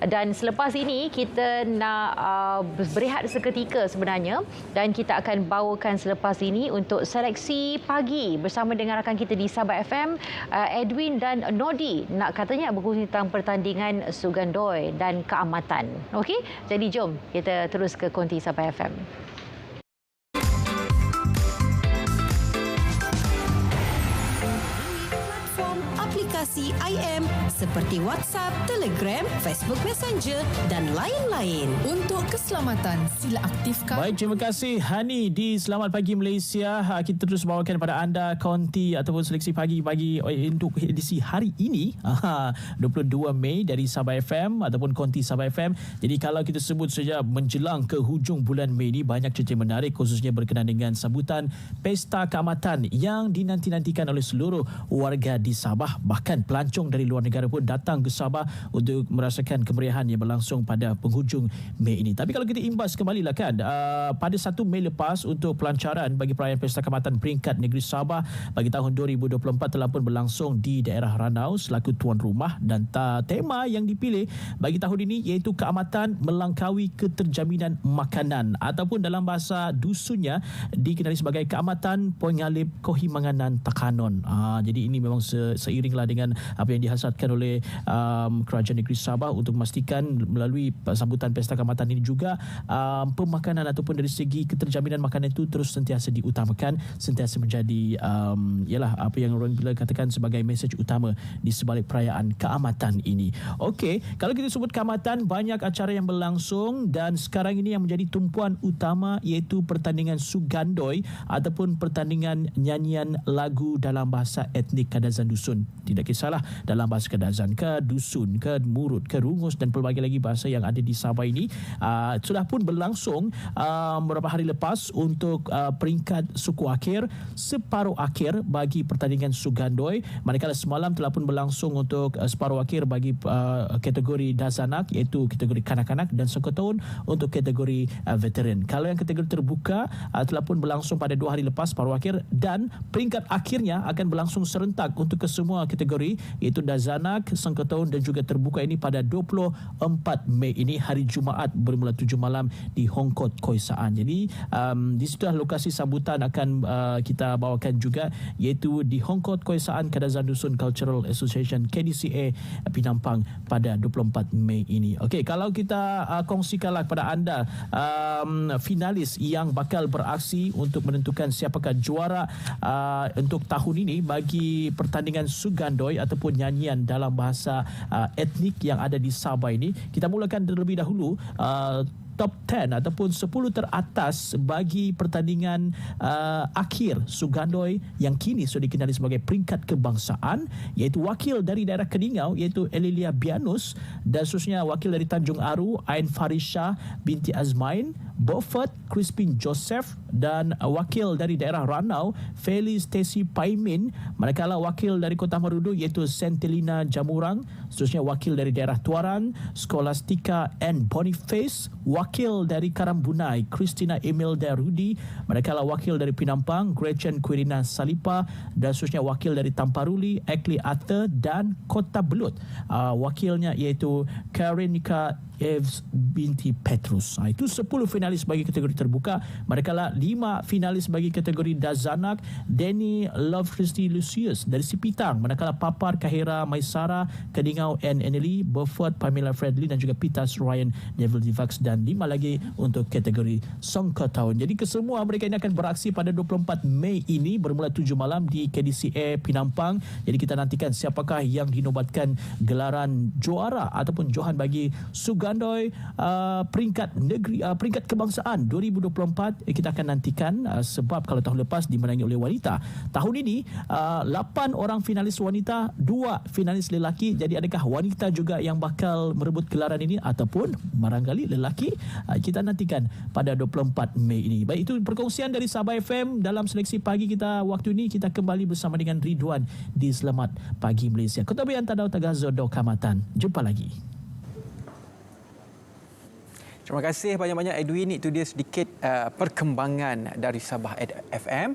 Dan selepas ini kita nak berehat seketika sebenarnya, dan kita akan bawakan selepas ini untuk seleksi pagi bersama dengan rakan kita di Sabah FM, Edwin dan Nodi, nak katanya berkongsi tentang pertandingan Sugandoi dan keamatan. Okey, jadi jom kita terus ke konti Sabah FM. Aplikasi IM seperti WhatsApp, Telegram, Facebook Messenger dan lain-lain. Untuk keselamatan, sila aktifkan. Baik, terima kasih Hani di Selamat Pagi Malaysia. Kita terus bawakan pada anda konti ataupun seleksi pagi-pagi untuk edisi hari ini, 22 Mei dari Sabah FM ataupun konti Sabah FM. Jadi kalau kita sebut saja menjelang ke hujung bulan Mei ini, banyak cerita menarik khususnya berkenaan dengan sambutan Pesta Keamatan yang dinanti-nantikan oleh seluruh warga di Sabah. Bahkan pelancong dari luar negara pun datang ke Sabah untuk merasakan kemeriahan yang berlangsung pada penghujung Mei ini. Tapi kalau kita imbas kembali lah kan, pada 1 Mei lepas untuk pelancaran bagi perayaan Pesta Keamatan peringkat negeri Sabah bagi tahun 2024 telah pun berlangsung di daerah Ranau selaku tuan rumah, dan tema yang dipilih bagi tahun ini iaitu keamatan melangkaui keterjaminan makanan ataupun dalam bahasa dusunnya dikenali sebagai keamatan pengalip kohimanganan takanon. Jadi ini memang seiring dengan apa yang dihasratkan oleh kerajaan negeri Sabah untuk memastikan melalui sambutan Pesta Keamatan ini juga pemakanan ataupun dari segi keterjaminan makanan itu terus sentiasa diutamakan, sentiasa menjadi ialah apa yang orang bila katakan sebagai mesej utama di sebalik perayaan keamatan ini. Okey, kalau kita sebut keamatan, banyak acara yang berlangsung dan sekarang ini yang menjadi tumpuan utama iaitu pertandingan Sugandoi ataupun pertandingan nyanyian lagu dalam bahasa etnik Kadazan Dusun. Tidak kisahlah dalam bahasa Kadazan ke, Dusun ke, Murut ke, Rungus dan pelbagai lagi bahasa yang ada di Sabah ini sudah pun berlangsung beberapa hari lepas untuk peringkat suku akhir, separuh akhir bagi pertandingan Sugandoi. Manakala semalam telah pun berlangsung untuk separuh akhir bagi kategori Dazanak iaitu kategori kanak-kanak dan Sokotone untuk kategori veteran. Kalau yang kategori terbuka telah pun berlangsung pada 2 hari lepas separuh akhir, dan peringkat akhirnya akan berlangsung serentak untuk kesemua kategori iaitu Dazanak, Sengketaun dan juga terbuka ini pada 24 Mei ini, hari Jumaat bermula 7 malam di Hongkot Khoi Saan. Jadi di situlah lokasi sambutan akan kita bawakan juga iaitu di Hongkot Khoi Saan Kadazan Dusun Cultural Association KDCA Penampang pada 24 Mei ini. Okey, kalau kita kongsikanlah kepada anda finalis yang bakal beraksi untuk menentukan siapakah juara untuk tahun ini bagi pertandingan Sugandoi ataupun nyanyian dalam bahasa etnik yang ada di Sabah ini. Kita mulakan terlebih dahulu top 10 ataupun 10 teratas bagi pertandingan akhir Sugandoi yang kini sudah dikenali sebagai peringkat kebangsaan, iaitu wakil dari daerah Keningau iaitu Elilia Bianus, dan seterusnya wakil dari Tanjung Aru Ain Farisha binti Azmain, Beaufort Crispin Joseph, dan wakil dari daerah Ranau Feli Stacy Paimin, manakala wakil dari Kota Marudu iaitu Sentelina Jamurang, seterusnya wakil dari daerah Tuaran Scholastica N Boniface, wakil dari Karambunai Christina Imelda Rudi, manakala wakil dari Penampang Gretchen Quirina Salipa, dan seterusnya wakil dari Tamparuli Ekli Arthur, dan Kota Belut wakilnya iaitu Karenika Evs binti Petrus. Itu 10 finalis bagi kategori terbuka, manakala 5 finalis bagi kategori Dazanak Denny Love Christy Lucius dari Sipitang, manakala Papar Kahira Maisara Keningau N Eneli, Beaufort Pamela Fredly dan juga Pitas Ryan Devil Divax, dan 5 lagi untuk kategori Songketaun. Jadi kesemua mereka ini akan beraksi pada 24 Mei ini bermula 7 malam di KDCA Penampang. Jadi kita nantikan siapakah yang dinobatkan gelaran juara ataupun johan bagi Sugandoi peringkat negeri peringkat kebangsaan 2024. Kita akan nantikan sebab kalau tahun lepas dimenangi oleh wanita. Tahun ini 8 orang finalis wanita, 2 finalis lelaki. Jadi adakah wanita juga yang bakal merebut gelaran ini ataupun barangkali lelaki? Kita nantikan pada 24 Mei ini. Baik, itu perkongsian dari Sabah FM dalam seleksi pagi kita waktu ini. Kita kembali bersama dengan Ridwan di Selamat Pagi Malaysia. Kota Bayan Tadau Tagazo Do Kamatan. Jumpa lagi. Terima kasih banyak-banyak Edwin. Itu dia sedikit perkembangan dari Sabah FM.